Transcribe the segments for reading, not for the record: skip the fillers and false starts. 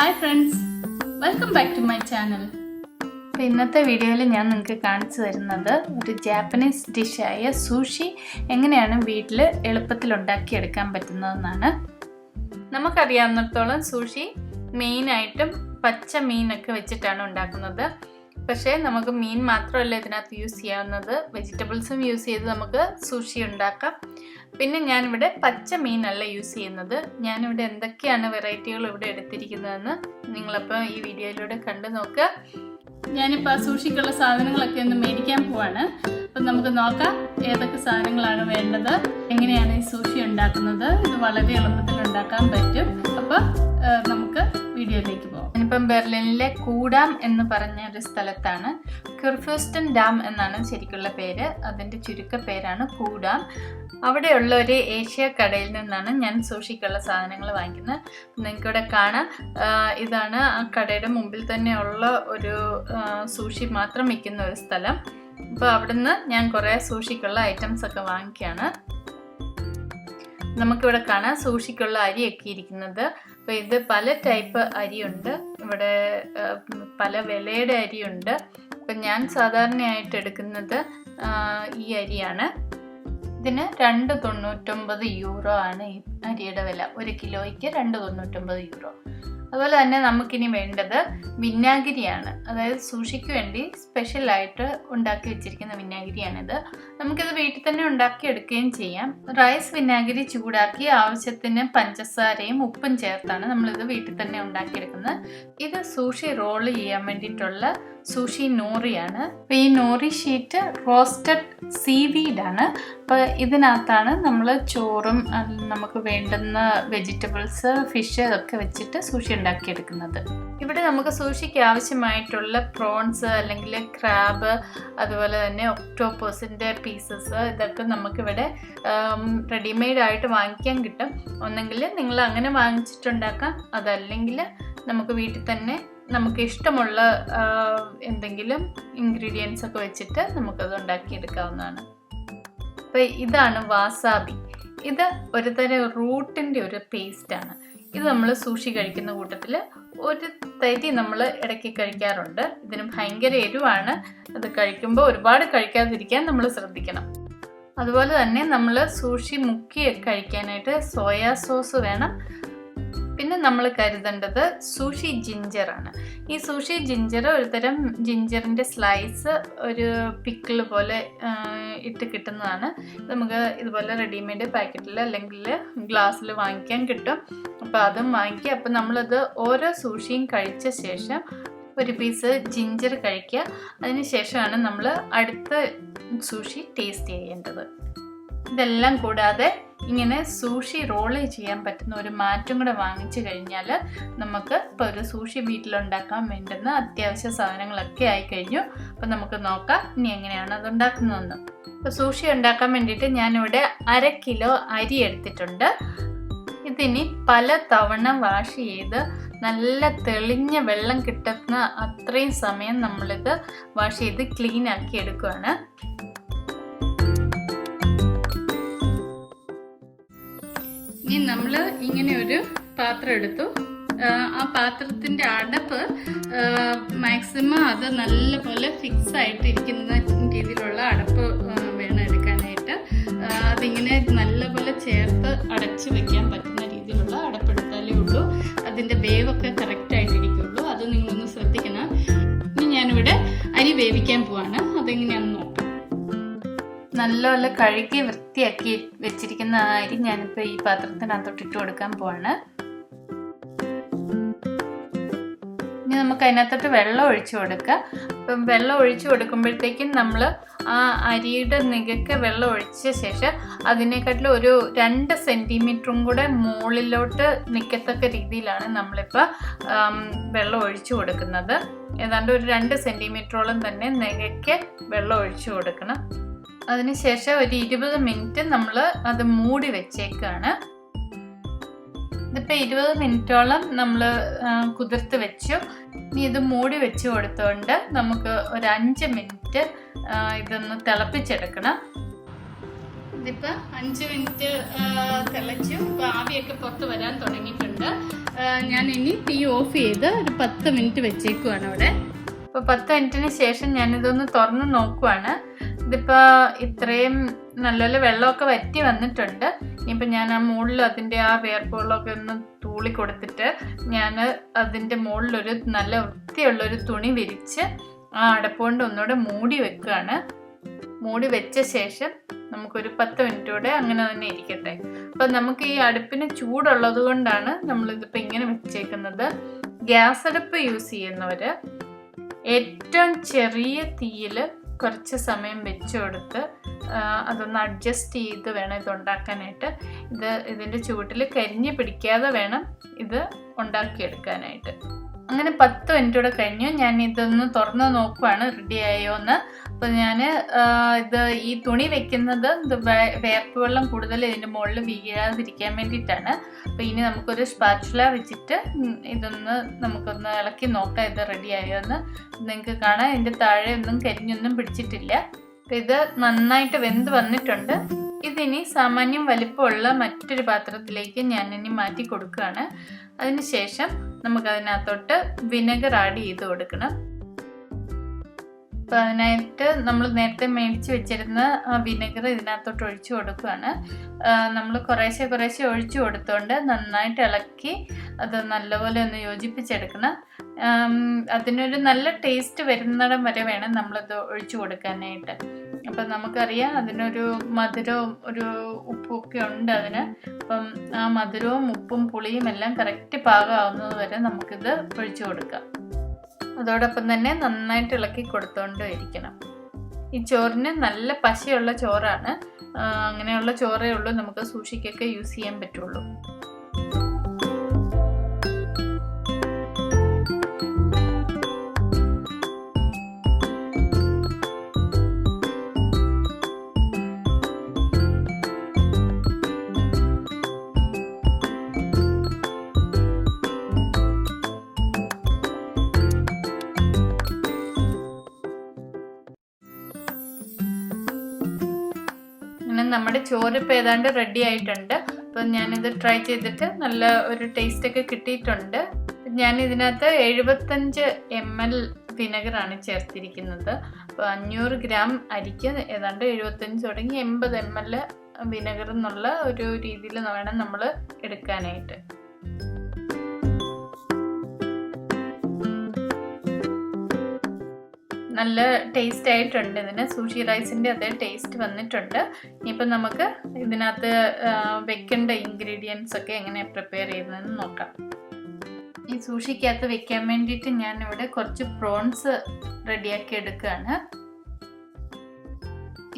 Hi friends, welcome back to my channel. അപ്പോൾ ഇന്നത്തെ വീഡിയോയിൽ ഞാൻ നിങ്ങൾക്ക് കാണിച്ചു തരുന്നത് ഒരു ജാപ്പനീസ് ഡിഷായ സൂഷി എങ്ങനെയാണ് വീട്ടിൽ എളുപ്പത്തിൽ ഉണ്ടാക്കിയെടുക്കാൻ പറ്റുന്നതെന്നാണ്. നമുക്കറിയാവുന്നിടത്തോളം സൂഷി മെയിനായിട്ടും പച്ച മീനൊക്കെ വെച്ചിട്ടാണ് ഉണ്ടാക്കുന്നത്. പക്ഷേ നമുക്ക് മീൻ മാത്രമല്ല ഇതിനകത്ത് യൂസ് ചെയ്യാവുന്നത്, വെജിറ്റബിൾസും യൂസ് ചെയ്ത് നമുക്ക് സൂഷി ഉണ്ടാക്കാം. പിന്നെ ഞാനിവിടെ പച്ച മീനല്ല യൂസ് ചെയ്യുന്നത്. ഞാനിവിടെ എന്തൊക്കെയാണ് വെറൈറ്റികൾ ഇവിടെ എടുത്തിരിക്കുന്നതെന്ന് നിങ്ങളപ്പോൾ ഈ വീഡിയോയിലൂടെ കണ്ടു നോക്കുക. ഞാനിപ്പോൾ ആ സൂഷിക്കുള്ള സാധനങ്ങളൊക്കെ ഒന്ന് മേടിക്കാൻ പോവാണ്. അപ്പം നമുക്ക് നോക്കാം ഏതൊക്കെ സാധനങ്ങളാണ് വേണ്ടത്, എങ്ങനെയാണ് ഈ സൂഷി ഉണ്ടാക്കുന്നത്. ഇത് വളരെ എളുപ്പത്തിൽ ഉണ്ടാക്കാൻ പറ്റും. അപ്പോൾ നമുക്ക് വീഡിയോയിലേക്ക് പോകാം. ഞാനിപ്പം ബെർലിനിലെ കൂഡാം എന്ന് പറഞ്ഞ ഒരു സ്ഥലത്താണ്. കുർഫ്യൂസ്റ്റൻ ഡാം എന്നാണ് ശരിക്കുള്ള പേര്. അതിൻ്റെ ചുരുക്ക പേരാണ് കൂഡാം. അവിടെയുള്ള ഒരു ഏഷ്യ കടയിൽ നിന്നാണ് ഞാൻ സൂഷിക്കുള്ള സാധനങ്ങൾ വാങ്ങിക്കുന്നത്. നിങ്ങൾക്കിവിടെ കാണാം, ഇതാണ് ആ കടയുടെ മുമ്പിൽ തന്നെയുള്ള ഒരു സൂഷി മാത്രം വിൽക്കുന്ന ഒരു സ്ഥലം. അപ്പോൾ അവിടുന്ന് ഞാൻ കുറേ സൂഷിക്കുള്ള ഐറ്റംസ് ഒക്കെ വാങ്ങിക്കുകയാണ്. നമുക്കിവിടെ കാണാം സൂഷിക്കുള്ള അരിയൊക്കെ ഇരിക്കുന്നത്. അപ്പോൾ ഇത് പല ടൈപ്പ് അരിയുണ്ട്, ഇവിടെ പല വിലയുടെ അരിയുണ്ട്. അപ്പം ഞാൻ സാധാരണയായിട്ട് എടുക്കുന്നത് ഈ അരിയാണ്. ഇതിന് 2.99 യൂറോ ആണ് ഈ അരിയുടെ വില. 1 കിലോയ്ക്ക് 2.99 യൂറോ. അതുപോലെ തന്നെ നമുക്കിനി വേണ്ടത് വിനാഗിരിയാണ്. അതായത് സൂഷിക്ക് വേണ്ടി സ്പെഷ്യലായിട്ട് ഉണ്ടാക്കി വെച്ചിരിക്കുന്ന വിനാഗിരിയാണിത്. നമുക്കിത് വീട്ടിൽ തന്നെ ഉണ്ടാക്കിയെടുക്കുകയും ചെയ്യാം. റൈസ് വിനാഗിരി ചൂടാക്കി ആവശ്യത്തിന് പഞ്ചസാരയും ഉപ്പും ചേർത്താണ് നമ്മളിത് വീട്ടിൽ തന്നെ ഉണ്ടാക്കിയെടുക്കുന്നത്. ഇത് സൂഷി റോൾ ചെയ്യാൻ വേണ്ടിയിട്ടുള്ള സൂഷി നോറിയാണ്. അപ്പോൾ ഈ നോറി ഷീറ്റ് റോസ്റ്റഡ് സീവീഡാണ്. അപ്പോൾ ഇതിനകത്താണ് നമ്മൾ ചോറും നമുക്ക് വേണ്ടുന്ന വെജിറ്റബിൾസ്, ഫിഷ് ഇതൊക്കെ വെച്ചിട്ട് സൂഷി ഉണ്ടാക്കിയെടുക്കുന്നത്. ഇവിടെ നമുക്ക് സൂഷിക്ക് ആവശ്യമായിട്ടുള്ള പ്രോൺസ് അല്ലെങ്കിൽ ക്രാബ്, അതുപോലെ തന്നെ ഒക്ടോപ്പസിൻ്റെ പീസസ്, ഇതൊക്കെ നമുക്കിവിടെ റെഡിമെയ്ഡ് ആയിട്ട് വാങ്ങിക്കാൻ കിട്ടും. ഒന്നെങ്കിൽ നിങ്ങൾ അങ്ങനെ വാങ്ങിച്ചിട്ടുണ്ടാക്കാം, അതല്ലെങ്കിൽ നമുക്ക് വീട്ടിൽ തന്നെ നമുക്ക് ഇഷ്ടമുള്ള എന്തെങ്കിലും ഇൻഗ്രീഡിയൻസ് ഒക്കെ വെച്ചിട്ട് നമുക്കത് ഉണ്ടാക്കിയെടുക്കാവുന്നതാണ്. അപ്പോൾ ഇതാണ് വാസാബി. ഇത് ഒരു തരം റൂട്ടിൻ്റെ ഒരു പേസ്റ്റാണ്. ഇത് നമ്മൾ സൂഷി കഴിക്കുന്ന കൂട്ടത്തിൽ ഒരു തരി നമ്മൾ ഇടയ്ക്ക് കഴിക്കാറുണ്ട്. ഇതിന് ഭയങ്കര എരിവാണ്. അത് കഴിക്കുമ്പോൾ ഒരുപാട് കഴിക്കാതിരിക്കാൻ നമ്മൾ ശ്രദ്ധിക്കണം. അതുപോലെ തന്നെ നമ്മൾ സൂഷി മുക്കി കഴിക്കാനായിട്ട് സോയാ സോസ് വേണം. പിന്നെ നമ്മൾ കരുതേണ്ടത് സൂഷി ജിഞ്ചറാണ്. ഈ സൂഷി ജിഞ്ചർ ഒരു തരം ജിഞ്ചറിൻ്റെ സ്ലൈസ് ഒരു പിക്കിൾ പോലെ ഇട്ട് കിട്ടുന്നതാണ്. നമുക്ക് ഇതുപോലെ റെഡിമെയ്ഡ് പാക്കറ്റിൽ അല്ലെങ്കിൽ ഗ്ലാസ്സിൽ വാങ്ങിക്കാൻ കിട്ടും. അപ്പോൾ അതും വാങ്ങിക്കുക. അപ്പോൾ നമ്മളത് ഓരോ സൂഷിയും കഴിച്ച ശേഷം ഒരു പീസ് ജിഞ്ചർ കഴിക്കുക. അതിന് ശേഷമാണ് നമ്മൾ അടുത്ത സൂഷി ടേസ്റ്റ് ചെയ്യേണ്ടത്. ഇതെല്ലാം കൂടാതെ ഇങ്ങനെ സൂഷി റോൾ ചെയ്യാൻ പറ്റുന്ന ഒരു മാറ്റും കൂടെ വാങ്ങിച്ചു കഴിഞ്ഞാൽ നമുക്ക് ഇപ്പോൾ ഒരു സൂഷി വീട്ടിലുണ്ടാക്കാൻ വേണ്ടുന്ന അത്യാവശ്യ സാധനങ്ങളൊക്കെ ആയിക്കഴിഞ്ഞു. അപ്പോൾ നമുക്ക് നോക്കാം ഇനി എങ്ങനെയാണ് അത് ഉണ്ടാക്കുന്നതെന്ന്. ഇപ്പോൾ സൂഷി ഉണ്ടാക്കാൻ വേണ്ടിയിട്ട് ഞാനിവിടെ 1/2 കിലോ അരി എടുത്തിട്ടുണ്ട്. ഇതിനി പല തവണ വാഷ് ചെയ്ത് നല്ല തെളിഞ്ഞ വെള്ളം കിട്ടുന്ന അത്രയും സമയം നമ്മളിത് വാഷ് ചെയ്ത് ക്ലീൻ ആക്കി എടുക്കുകയാണ്. ഇനി നമ്മൾ ഇങ്ങനെ ഒരു പാത്രം എടുത്തു. ആ പാത്രത്തിൻ്റെ അടപ്പ് മാക്സിമം അത് നല്ലപോലെ ഫിക്സ് ആയിട്ട് ഇരിക്കുന്ന രീതിയിലുള്ള അടപ്പ് വേണം എടുക്കാനായിട്ട്. അതിങ്ങനെ നല്ലപോലെ ചേർത്ത് അടച്ച് വെക്കാൻ പറ്റുന്ന രീതിയിലുള്ള അടപ്പെടുത്താലേ ഉള്ളൂ അതിൻ്റെ വേവൊക്കെ കറക്റ്റായിട്ടിരിക്കുള്ളൂ. അത് നിങ്ങളൊന്ന് ശ്രദ്ധിക്കണം. ഇനി ഞാനിവിടെ അരി വേവിക്കാൻ പോവാണ്. അതെങ്ങനെയാണെന്ന് നോക്കാം. നല്ലപോലെ കഴുകി വൃത്തിയാക്കി വെച്ചിരിക്കുന്ന അരി ഞാനിപ്പോൾ ഈ പാത്രത്തിനകത്തോട്ട് ഇട്ട് കൊടുക്കാൻ പോവാണ്. ഇനി നമുക്ക് അതിനകത്തോട്ട് വെള്ളം ഒഴിച്ചു കൊടുക്കുക. അപ്പം വെള്ളം ഒഴിച്ചു കൊടുക്കുമ്പോഴത്തേക്കും നമ്മൾ ആ അരിയുടെ നികക്ക് വെള്ളം ഒഴിച്ച ശേഷം അതിനെക്കാട്ടിലും ഒരു 2 സെൻറ്റിമീറ്ററും കൂടെ മുകളിലോട്ട് നിൽക്കത്തക്ക രീതിയിലാണ് നമ്മളിപ്പോൾ വെള്ളം ഒഴിച്ചു കൊടുക്കുന്നത്. ഏതാണ്ട് ഒരു 2 സെൻറ്റിമീറ്ററോളം തന്നെ നികയ്ക്ക് വെള്ളം ഒഴിച്ചു കൊടുക്കണം. അതിനുശേഷം ഒരു 20 മിനിറ്റ് നമ്മൾ അത് മൂടി വെച്ചേക്കാണ്. ഇതിപ്പോൾ 20 മിനിറ്റോളം നമ്മൾ കുതിർത്ത് വെച്ചു. ഇനി ഇത് മൂടി വെച്ച് കൊടുത്തുകൊണ്ട് നമുക്ക് ഒരു 5 മിനിറ്റ് ഇതൊന്ന് തിളപ്പിച്ചെടുക്കണം. ഇതിപ്പോൾ 5 മിനിറ്റ് തിളച്ചു. ഇപ്പോൾ ആവിയൊക്കെ പുറത്ത് വരാൻ തുടങ്ങിയിട്ടുണ്ട്. ഞാൻ ഇനി തീ ഓഫ് ചെയ്ത് ഒരു 10 മിനിറ്റ് വെച്ചേക്കുവാണ് അവിടെ. ഇപ്പോൾ 10 മിനിറ്റിന് ശേഷം ഞാനിതൊന്ന് തുറന്ന് നോക്കുവാണ്. ഇതിപ്പോൾ ഇത്രയും നല്ലപോലെ വെള്ളമൊക്കെ വറ്റി വന്നിട്ടുണ്ട്. ഇനിയിപ്പോൾ ഞാൻ ആ മുകളിൽ അതിൻ്റെ ആ വേർപ്പുകളൊക്കെ ഒന്ന് തൂളി കൊടുത്തിട്ട് ഞാൻ അതിൻ്റെ മുകളിലൊരു നല്ല വൃത്തിയുള്ളൊരു തുണി വിരിച്ച് ആ അടപ്പുകൊണ്ട് ഒന്നുകൂടെ മൂടി വെക്കുകയാണ്. മൂടി വെച്ച ശേഷം നമുക്കൊരു 10 മിനിറ്റ് കൂടെ അങ്ങനെ തന്നെ ഇരിക്കട്ടെ. അപ്പം നമുക്ക് ഈ അടുപ്പിന് ചൂടുള്ളത് കൊണ്ടാണ് നമ്മളിതിപ്പോൾ ഇങ്ങനെ വെച്ചേക്കുന്നത്. ഗ്യാസ് അടുപ്പ് യൂസ് ചെയ്യുന്നവർ ഏറ്റവും ചെറിയ തീയിൽ കുറച്ച് സമയം വെച്ച് കൊടുത്ത് അതൊന്ന് അഡ്ജസ്റ്റ് ചെയ്ത് വേണം ഇത് ഉണ്ടാക്കാനായിട്ട്. ഇതിൻ്റെ ചൂട്ടിൽ കരിഞ്ഞ് പിടിക്കാതെ വേണം ഇത് ഉണ്ടാക്കിയെടുക്കാനായിട്ട്. അങ്ങനെ 10 മിനിറ്റ് കൂടെ കഴിഞ്ഞു. ഞാൻ ഇതൊന്ന് തുറന്ന് നോക്കുവാണ് റെഡി ആയോ എന്ന്. അപ്പോൾ ഞാൻ ഇത് ഈ തുണി വെക്കുന്നത് വേപ്പ് വെള്ളം കൂടുതൽ ഇതിൻ്റെ മുകളിൽ വീഴാതിരിക്കാൻ വേണ്ടിയിട്ടാണ്. അപ്പോൾ ഇനി നമുക്കൊരു സ്പാച്ചുല വെച്ചിട്ട് നമുക്കൊന്ന് ഇളക്കി നോക്കാം ഇത് റെഡി ആയോ എന്ന്. നിങ്ങൾക്ക് കാണാം ഇതിൻ്റെ താഴെ ഒന്നും കരിഞ്ഞൊന്നും പിടിച്ചിട്ടില്ല. അപ്പോൾ ഇത് നന്നായിട്ട് വെന്ത് വന്നിട്ടുണ്ട്. ഇതിനി സാമാന്യം വലിപ്പമുള്ള മറ്റൊരു പാത്രത്തിലേക്ക് ഞാനിനി മാറ്റി കൊടുക്കുകയാണ്. അതിനുശേഷം നമുക്കതിനകത്തോട്ട് വിനെഗർ ആഡ് ചെയ്ത് കൊടുക്കണം. അപ്പോൾ അതിനായിട്ട് നമ്മൾ നേരത്തെ മേടിച്ച് വെച്ചിരുന്ന വിനെഗർ ഇതിനകത്തോട്ട് ഒഴിച്ചു കൊടുക്കുകയാണ്. നമ്മൾ കുറേശ്ശെ ഒഴിച്ചു കൊടുത്തുകൊണ്ട് നന്നായിട്ട് ഇളക്കി അത് നല്ലപോലെ ഒന്ന് യോജിപ്പിച്ചെടുക്കണം. അതിനൊരു നല്ല ടേസ്റ്റ് വരുന്നിടം വരെ വേണം നമ്മളത് ഒഴിച്ചു കൊടുക്കാനായിട്ട്. അപ്പം നമുക്കറിയാം അതിനൊരു മധുരവും ഒരു ഉപ്പും ഒക്കെ ഉണ്ട് അതിന്. അപ്പം ആ മധുരവും ഉപ്പും പുളിയും എല്ലാം കറക്റ്റ് പാകമാവുന്നത് വരെ നമുക്കിത് ഒഴിച്ചു കൊടുക്കാം. അതോടൊപ്പം തന്നെ നന്നായിട്ട് ഇളക്കി കൊടുത്തുകൊണ്ട് ഇരിക്കണം. ഈ ചോറിന് നല്ല പശയുള്ള ചോറാണ്. അങ്ങനെയുള്ള ചോറേ ഉള്ളൂ നമുക്ക് സൂഷിക്കൊക്കെ യൂസ് ചെയ്യാൻ പറ്റുള്ളൂ. നമ്മുടെ ചോറ് ഇപ്പോൾ ഏതാണ്ട് റെഡി ആയിട്ടുണ്ട്. അപ്പം ഞാനിത് ട്രൈ ചെയ്തിട്ട് നല്ല ഒരു ടേസ്റ്റൊക്കെ കിട്ടിയിട്ടുണ്ട്. ഞാൻ ഇതിനകത്ത് 75 ml വിനെഗറാണ് ചേർത്തിരിക്കുന്നത്. അപ്പോൾ 500 ഗ്രാം അരിക്ക് ഏതാണ്ട് 75 തുടങ്ങി 80 ml വിനെഗർ എന്നുള്ള ഒരു രീതിയിൽ വേണം നമ്മൾ എടുക്കാനായിട്ട്. നല്ല ടേസ്റ്റ് ആയിട്ടുണ്ട്. ഇതിന് സൂഷി റൈസിൻ്റെ അതേ ടേസ്റ്റ് വന്നിട്ടുണ്ട്. ഇനിയിപ്പോൾ നമുക്ക് ഇതിനകത്ത് വെക്കേണ്ട ഇൻഗ്രീഡിയൻസ് ഒക്കെ എങ്ങനെ പ്രിപ്പയർ ചെയ്യുന്നതെന്ന് നോക്കാം. ഈ സൂഷിക്കകത്ത് വെക്കാൻ വേണ്ടിയിട്ട് ഞാനിവിടെ കുറച്ച് പ്രോൺസ് റെഡിയാക്കി എടുക്കുകയാണ്.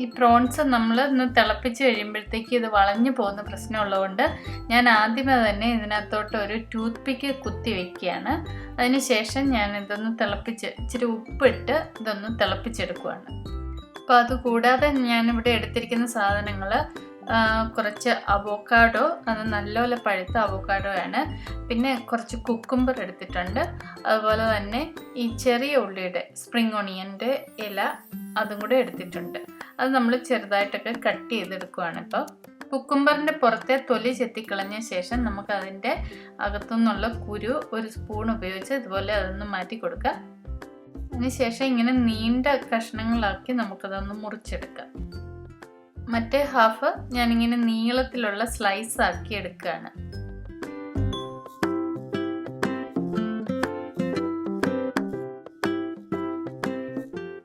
ഈ പ്രോൺസ് നമ്മൾ ഒന്ന് തിളപ്പിച്ച് കഴിയുമ്പോഴത്തേക്ക് ഇത് വളഞ്ഞു പോകുന്ന പ്രശ്നമുള്ളതുകൊണ്ട് ഞാൻ ആദ്യമേ തന്നെ ഇതിനകത്തോട്ട് ഒരു ടൂത്ത് പിക്ക് കുത്തി വയ്ക്കുകയാണ്. അതിനുശേഷം ഞാൻ ഇതൊന്ന് ഇച്ചിരി ഉപ്പിട്ട് ഇതൊന്ന് തിളപ്പിച്ചെടുക്കുകയാണ്. അപ്പോൾ അതുകൂടാതെ ഞാനിവിടെ എടുത്തിരിക്കുന്ന സാധനങ്ങൾ കുറച്ച് അവോക്കാഡോ, അത് നല്ലപോലെ പഴുത്ത അവോക്കാഡോ ആണ്. പിന്നെ കുറച്ച് കുക്കുംബർ എടുത്തിട്ടുണ്ട്. അതുപോലെ തന്നെ ഈ ചെറിയ ഉള്ളിയുടെ സ്പ്രിംഗ് ഓണിയൻ്റെ ഇല അതും കൂടെ എടുത്തിട്ടുണ്ട്. അത് നമ്മൾ ചെറുതായിട്ടൊക്കെ കട്ട് ചെയ്തെടുക്കുകയാണ്. ഇപ്പോൾ കുക്കുംബറിൻ്റെ പുറത്തെ തൊലി ചെത്തിക്കളഞ്ഞ ശേഷം നമുക്ക് അതിൻ്റെ അകത്തുനിന്നുള്ള കുരു ഒരു സ്പൂൺ ഉപയോഗിച്ച് ഇതുപോലെ അതൊന്ന് മാറ്റി കൊടുക്കാം. അതിനുശേഷം ഇങ്ങനെ നീണ്ട കഷ്ണങ്ങളാക്കി നമുക്കതൊന്ന് മുറിച്ചെടുക്കാം. മറ്റേ ഹാഫ് ഞാനിങ്ങനെ നീളത്തിലുള്ള സ്ലൈസ് ആക്കി എടുക്കുകയാണ്.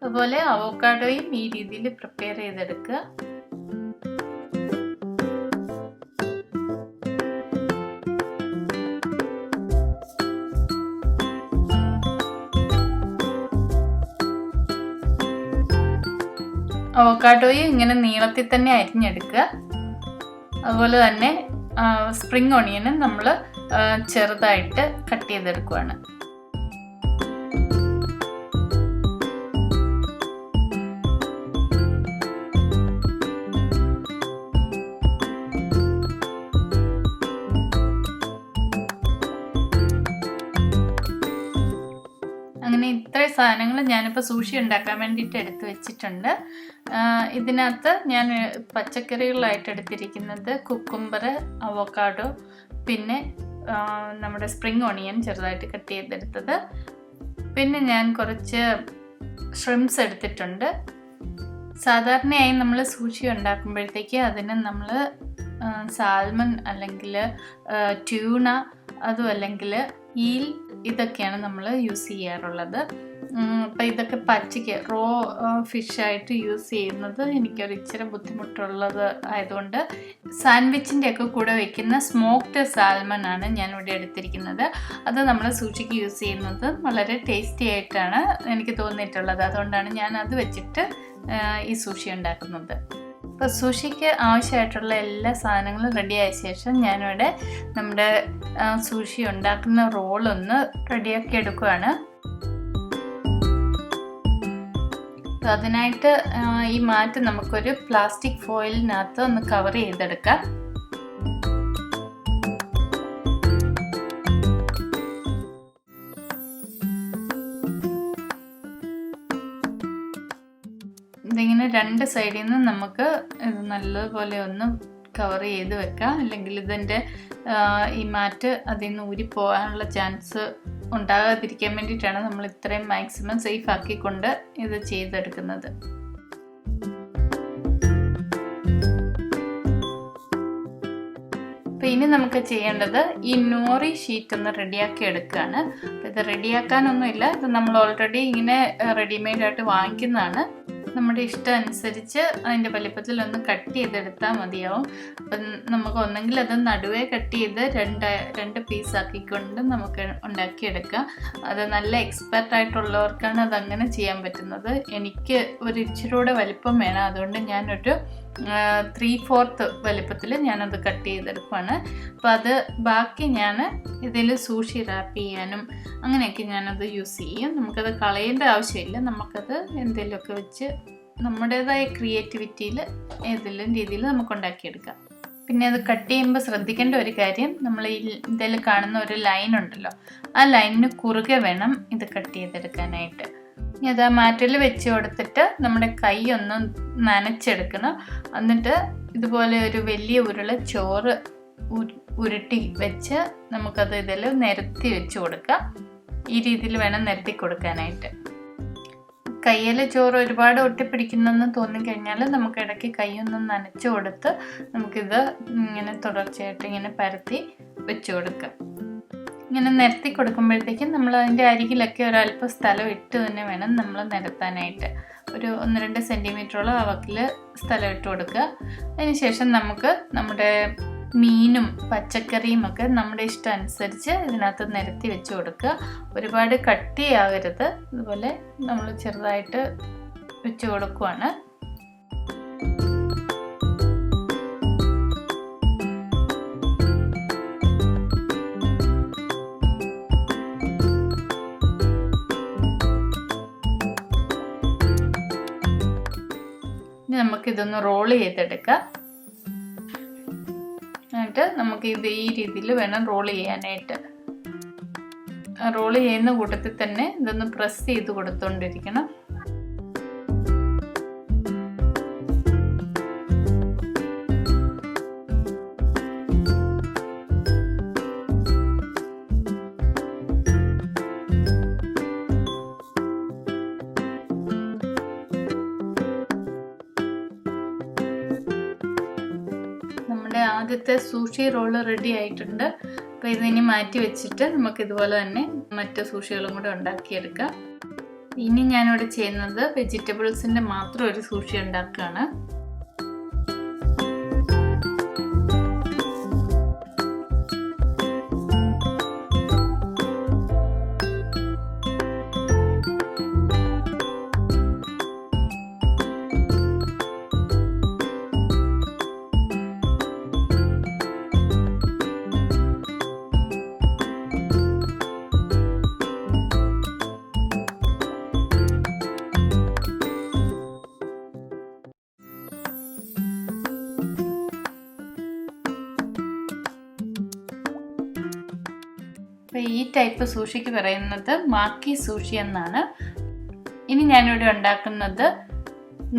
അതുപോലെ അവോക്കാഡോയും ഈ രീതിയിൽ പ്രിപ്പയർ ചെയ്തെടുക്കുക. അവോക്കാഡോയും ഇങ്ങനെ നീളത്തിൽ തന്നെ അരിഞ്ഞെടുക്കുക. അതുപോലെ തന്നെ സ്പ്രിംഗ് ഓണിയനും നമ്മൾ ചെറുതായിട്ട് കട്ട് ചെയ്തെടുക്കുകയാണ്. അങ്ങനെ ഇത്ര സാധനങ്ങൾ ഞാനിപ്പോൾ സൂഷി ഉണ്ടാക്കാൻ വേണ്ടിയിട്ട് എടുത്ത് വെച്ചിട്ടുണ്ട്. ഇതിനകത്ത് ഞാൻ പച്ചക്കറികളായിട്ട് എടുത്തിരിക്കുന്നത് കുക്കുംബർ, അവോക്കാഡോ, പിന്നെ നമ്മുടെ സ്പ്രിംഗ് ഓണിയൻ ചെറുതായിട്ട് കട്ട് ചെയ്തെടുത്തത്, പിന്നെ ഞാൻ കുറച്ച് ഷ്രിംപ്സ് എടുത്തിട്ടുണ്ട്. സാധാരണയായി നമ്മൾ സൂഷി ഉണ്ടാക്കുമ്പോഴത്തേക്ക് അതിന് നമ്മൾ സാൽമൺ അല്ലെങ്കിൽ ട്യൂണ, അതും അല്ലെങ്കിൽ ഈൽ, ഇതൊക്കെയാണ് നമ്മൾ യൂസ് ചെയ്യാറുള്ളത്. അപ്പം ഇതൊക്കെ പച്ചയ്ക്ക് റോ ഫിഷായിട്ട് യൂസ് ചെയ്യുന്നത് എനിക്കൊരു ഇച്ചിരി ബുദ്ധിമുട്ടുള്ളത് ആയതുകൊണ്ട് സാൻഡ്വിച്ചിൻ്റെ ഒക്കെ കൂടെ വയ്ക്കുന്ന സ്മോക്ക്ഡ് സാൽമൺ ആണ് ഞാനിവിടെ എടുത്തിരിക്കുന്നത്. അത് നമ്മൾ സൂഷിക്ക് യൂസ് ചെയ്യുന്നത് വളരെ ടേസ്റ്റി ആയിട്ടാണ് എനിക്ക് തോന്നിയിട്ടുള്ളത്. അതുകൊണ്ടാണ് ഞാൻ അത് വെച്ചിട്ട് ഈ സൂഷി ഉണ്ടാക്കുന്നത്. അപ്പോൾ സൂഷിക്ക് ആവശ്യമായിട്ടുള്ള എല്ലാ സാധനങ്ങളും റെഡിയായ ശേഷം ഞാനിവിടെ നമ്മുടെ സൂഷി ഉണ്ടാക്കുന്ന റോളൊന്ന് റെഡിയാക്കി എടുക്കുകയാണ്. അപ്പോൾ അതിനായിട്ട് ഈ മാറ്റ് നമുക്കൊരു പ്ലാസ്റ്റിക് ഫോയിലിനകത്ത് ഒന്ന് കവർ ചെയ്തെടുക്കാം. ഇതിങ്ങനെ രണ്ട് സൈഡിൽ നിന്ന് നമുക്ക് ഇത് നല്ലതുപോലെ ഒന്ന് കവർ ചെയ്ത് വെക്കാം. അല്ലെങ്കിൽ ഇതിൻ്റെ ഈ മാറ്റ് അതിൽ നിന്ന് ഊരിപ്പോകാനുള്ള ചാൻസ് ഉണ്ടാകാതിരിക്കാൻ വേണ്ടിയിട്ടാണ് നമ്മൾ ഇത്രയും മാക്സിമം സേഫ് ആക്കിക്കൊണ്ട് ഇത് ചെയ്തെടുക്കുന്നത്. അപ്പോൾ ഇനി നമുക്ക് ചെയ്യേണ്ടത് ഈ നോറി ഷീറ്റ് ഒന്ന് റെഡിയാക്കി എടുക്കുകയാണ്. അപ്പോൾ ഇത് റെഡിയാക്കാനൊന്നുമില്ല, ഇത് നമ്മൾ ഓൾറെഡി ഇങ്ങനെ റെഡിമെയ്ഡായിട്ട് വാങ്ങിക്കുന്നതാണ്. നമ്മുടെ ഇഷ്ടം അനുസരിച്ച് അതിൻ്റെ വലിപ്പത്തിൽ ഒന്ന് കട്ട് ചെയ്തെടുത്താൽ മതിയാവും. അപ്പം നമുക്ക് ഒന്നെങ്കിൽ അത് നടുവേ കട്ട് ചെയ്ത് രണ്ട് പീസാക്കിക്കൊണ്ട് നമുക്ക് ഉണ്ടാക്കിയെടുക്കാം. അത് നല്ല എക്സ്പെർട്ടായിട്ടുള്ളവർക്കാണ് അതങ്ങനെ ചെയ്യാൻ പറ്റുന്നത്. എനിക്ക് ഒരു ഇച്ചിരൂടെ വലിപ്പം വേണം, അതുകൊണ്ട് ഞാനൊരു 3/4 വലിപ്പത്തിൽ ഞാനത് കട്ട് ചെയ്തെടുക്കുകയാണ്. അപ്പോൾ അത് ബാക്കി ഞാൻ ഇതിൽ സൂഷി റാപ്പ് ചെയ്യാനും അങ്ങനെയൊക്കെ ഞാനത് യൂസ് ചെയ്യും. നമുക്കത് കളയേണ്ട ആവശ്യമില്ല, നമുക്കത് എന്തെങ്കിലുമൊക്കെ വെച്ച് നമ്മുടേതായ ക്രിയേറ്റിവിറ്റിയിൽ ഏതെങ്കിലും രീതിയിൽ നമുക്ക് ഉണ്ടാക്കിയെടുക്കാം. പിന്നെ അത് കട്ട് ചെയ്യുമ്പോൾ ശ്രദ്ധിക്കേണ്ട ഒരു കാര്യം, നമ്മൾ ഈ ഇതിൽ കാണുന്ന ഒരു ലൈൻ ഉണ്ടല്ലോ, ആ ലൈനിന് കുറുകെ വേണം ഇത് കട്ട് ചെയ്തെടുക്കാനായിട്ട്. ഇനി അത് ആ മാറ്റിൽ വെച്ച് കൊടുത്തിട്ട് നമ്മുടെ കൈ ഒന്ന് നനച്ചെടുക്കണം. എന്നിട്ട് ഇതുപോലെ ഒരു വലിയ ഉരുള ചോറ് ഉരുട്ടി വെച്ച് നമുക്കത് ഇതിൽ നിരത്തി വെച്ച് കൊടുക്കാം. ഈ രീതിയിൽ വേണം നിരത്തി കൊടുക്കാനായിട്ട്. കയ്യിൽ ചോറ് ഒരുപാട് ഒട്ടിപ്പിടിക്കുന്നെന്ന് തോന്നിക്കഴിഞ്ഞാൽ നമുക്ക് ഇടയ്ക്ക് കൈയൊന്നും നനച്ചു കൊടുത്ത് നമുക്കിത് ഇങ്ങനെ തുടർച്ചയായിട്ട് ഇങ്ങനെ പരത്തി വെച്ച് കൊടുക്കാം. ഇങ്ങനെ നിരത്തി കൊടുക്കുമ്പോഴത്തേക്കും നമ്മൾ അതിൻ്റെ അരികിലൊക്കെ ഒരല്പം സ്ഥലം ഇട്ട് തന്നെ വേണം നമ്മൾ നിരത്താനായിട്ട്. ഒരു 1-2 സെൻറ്റിമീറ്ററോളം ആ വക്കിൽ സ്ഥലം ഇട്ട് കൊടുക്കുക. അതിനുശേഷം നമുക്ക് നമ്മുടെ മീനും പച്ചക്കറിയും ഒക്കെ നമ്മുടെ ഇഷ്ടം അനുസരിച്ച് ഇതിനകത്ത് നിരത്തി വെച്ച് കൊടുക്കുക. ഒരുപാട് കട്ടിയാകരുത്, അതുപോലെ നമ്മൾ ചെറുതായിട്ട് വെച്ച് കൊടുക്കുവാണ്. ഇനി നമുക്കിതൊന്ന് റോൾ ചെയ്തെടുക്കാം. എന്നിട്ട് നമുക്ക് ഇത് ഈ രീതിയിൽ വേണം റോൾ ചെയ്യാനായിട്ട്. റോൾ ചെയ്യുന്ന കൂട്ടത്തിൽ തന്നെ ഇതൊന്ന് പ്രസ് ചെയ്ത് കൊടുത്തുകൊണ്ടിരിക്കണം. ആദ്യത്തെ സൂഷി റോള് റെഡി ആയിട്ടുണ്ട്. അപ്പോൾ ഇതിനി മാറ്റി വെച്ചിട്ട് നമുക്ക് ഇതുപോലെ തന്നെ മറ്റ് സൂഷികളും കൂടെ ഉണ്ടാക്കിയെടുക്കാം. ഇനി ഞാനിവിടെ ചെയ്യുന്നത് വെജിറ്റബിൾസിൻ്റെ മാത്രം ഒരു സൂഷി ഉണ്ടാക്കുകയാണ്. അപ്പോൾ ഈ ടൈപ്പ് സൂഷിക്ക് പറയുന്നത് മാക്കി സൂഷി എന്നാണ്. ഇനി ഞാനിവിടെ ഉണ്ടാക്കുന്നത്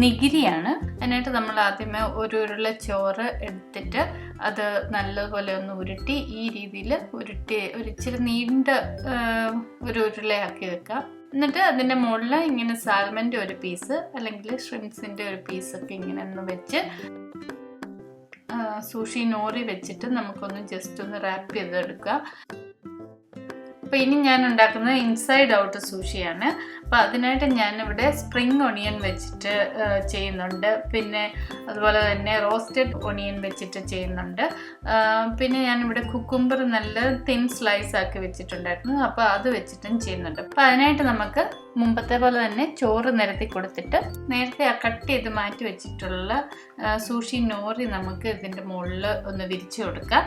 നിഗിരിയാണ്. അതിനായിട്ട് നമ്മൾ ആദ്യമേ ഒരു ഉരുള ചോറ് എടുത്തിട്ട് അത് നല്ലപോലെ ഒന്ന് ഉരുട്ടി ഈ രീതിയിൽ ഉരുട്ടി ഇച്ചിരി നീണ്ട ഒരു ഉരുളയാക്കി വെക്കാം. എന്നിട്ട് അതിൻ്റെ മുകളിൽ ഇങ്ങനെ സാൽമൻ്റെ ഒരു പീസ് അല്ലെങ്കിൽ ഷ്രിംപ്സിൻ്റെ ഒരു പീസൊക്കെ ഇങ്ങനെ ഒന്ന് വെച്ച് സൂഷി നോറി വെച്ചിട്ട് നമുക്കൊന്ന് ജസ്റ്റ് ഒന്ന് റാപ്പ് ചെയ്തെടുക്കാം. അപ്പോൾ ഇനി ഞാൻ ഉണ്ടാക്കുന്നത് ഇൻസൈഡ് ഔട്ട് സൂഷിയാണ്. അപ്പോൾ അതിനായിട്ട് ഞാനിവിടെ സ്പ്രിംഗ് ഒണിയൻ വെച്ചിട്ട് ചെയ്യുന്നുണ്ട്. പിന്നെ അതുപോലെ തന്നെ റോസ്റ്റഡ് ഒണിയൻ വെച്ചിട്ട് ചെയ്യുന്നുണ്ട്. പിന്നെ ഞാനിവിടെ കുക്കുംബർ നല്ല തിൻ സ്ലൈസ് ആക്കി വെച്ചിട്ടുണ്ടായിരുന്നു. അപ്പോൾ അത് വെച്ചിട്ടും ചെയ്യുന്നുണ്ട്. അപ്പോൾ അതിനായിട്ട് നമുക്ക് മുമ്പത്തെ പോലെ തന്നെ ചോറ് നിരത്തി കൊടുത്തിട്ട് നേരത്തെ ആ കട്ട് ചെയ്ത് മാറ്റി വെച്ചിട്ടുള്ള സൂഷി നോറി നമുക്ക് ഇതിൻ്റെ മുകളിൽ ഒന്ന് വിരിച്ചു കൊടുക്കാം.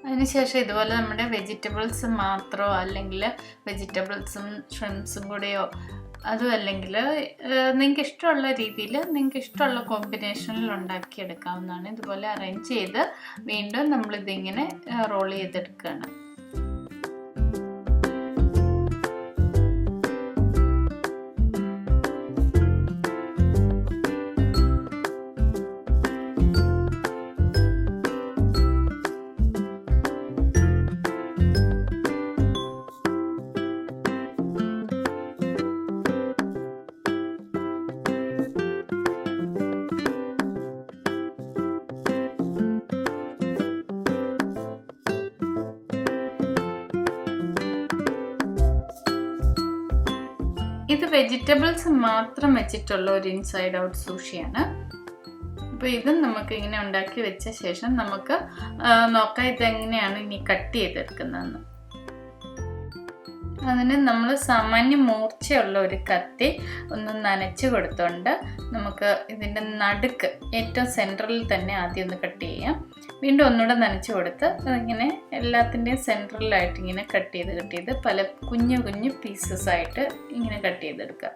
അതിനുശേഷം ഇതുപോലെ നമ്മുടെ വെജിറ്റബിൾസ് മാത്രമോ അല്ലെങ്കിൽ വെജിറ്റബിൾസും ഷ്രിംപ്സും കൂടെയോ അതും അല്ലെങ്കിൽ നിങ്ങൾക്ക് ഇഷ്ടമുള്ള രീതിയിൽ നിങ്ങൾക്ക് ഇഷ്ടമുള്ള കോമ്പിനേഷനിൽ ഉണ്ടാക്കിയെടുക്കാവുന്നതാണ്. ഇതുപോലെ അറേഞ്ച് ചെയ്ത് വീണ്ടും നമ്മളിതിങ്ങനെ റോൾ ചെയ്തെടുക്കുകയാണ്. ഇത് വെജിറ്റബിൾസ് മാത്രം വെച്ചിട്ടുള്ള ഒരു ഇൻസൈഡ് ഔട്ട് സൂഷിയാണ്. അപ്പോൾ ഇതും നമുക്ക് ഇങ്ങനെ ഉണ്ടാക്കി വെച്ച ശേഷം നമുക്ക് നോക്കാം ഇതെങ്ങനെയാണ് ഇനി കട്ട് ചെയ്തെടുക്കുന്നതെന്ന്. അതിന് നമ്മൾ സാമാന്യ മൂർച്ചയുള്ള ഒരു കത്തി ഒന്ന് നനച്ച് കൊടുത്തുകൊണ്ട് നമുക്ക് ഇതിൻ്റെ നടുക്ക് ഏറ്റവും സെൻറ്ററിൽ തന്നെ ആദ്യം ഒന്ന് കട്ട് ചെയ്യാം. വീണ്ടും ഒന്നുകൂടെ നനച്ച് കൊടുത്ത് അതിങ്ങനെ എല്ലാത്തിൻ്റെയും സെൻട്രലായിട്ട് ഇങ്ങനെ കട്ട് ചെയ്ത് പല കുഞ്ഞു കുഞ്ഞു പീസസ് ആയിട്ട് ഇങ്ങനെ കട്ട് ചെയ്തെടുക്കുക.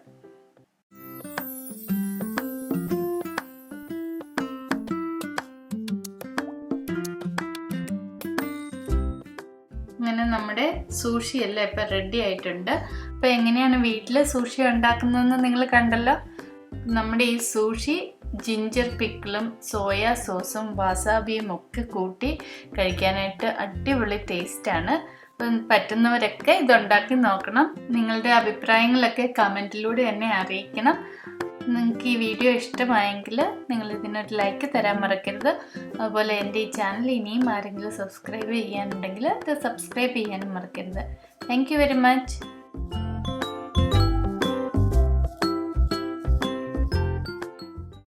അങ്ങനെ നമ്മുടെ സൂഷി എല്ലാം ഇപ്പം റെഡി ആയിട്ടുണ്ട്. അപ്പോൾ എങ്ങനെയാണ് വീട്ടിൽ സൂഷി ഉണ്ടാക്കുന്നതെന്ന് നിങ്ങൾ കണ്ടല്ലോ. നമ്മുടെ ഈ സൂഷി ജിഞ്ചർ പിക്കിളും സോയാ സോസും വാസാബിയും ഒക്കെ കൂട്ടി കഴിക്കാനായിട്ട് അടിപൊളി ടേസ്റ്റാണ്. അപ്പം പറ്റുന്നവരൊക്കെ ഇതുണ്ടാക്കി നോക്കണം. നിങ്ങളുടെ അഭിപ്രായങ്ങളൊക്കെ കമൻറ്റിലൂടെ എന്നെ അറിയിക്കണം. നിങ്ങൾക്ക് ഈ വീഡിയോ ഇഷ്ടമായെങ്കിൽ നിങ്ങൾ ഇതിനൊരു ലൈക്ക് തരാൻ മറക്കരുത്. അതുപോലെ എൻ്റെ ഈ ചാനൽ ഇനിയും ആരെങ്കിലും സബ്സ്ക്രൈബ് ചെയ്യാനുണ്ടെങ്കിൽ അത് സബ്സ്ക്രൈബ് ചെയ്യാനും മറക്കരുത്. Thank you very much.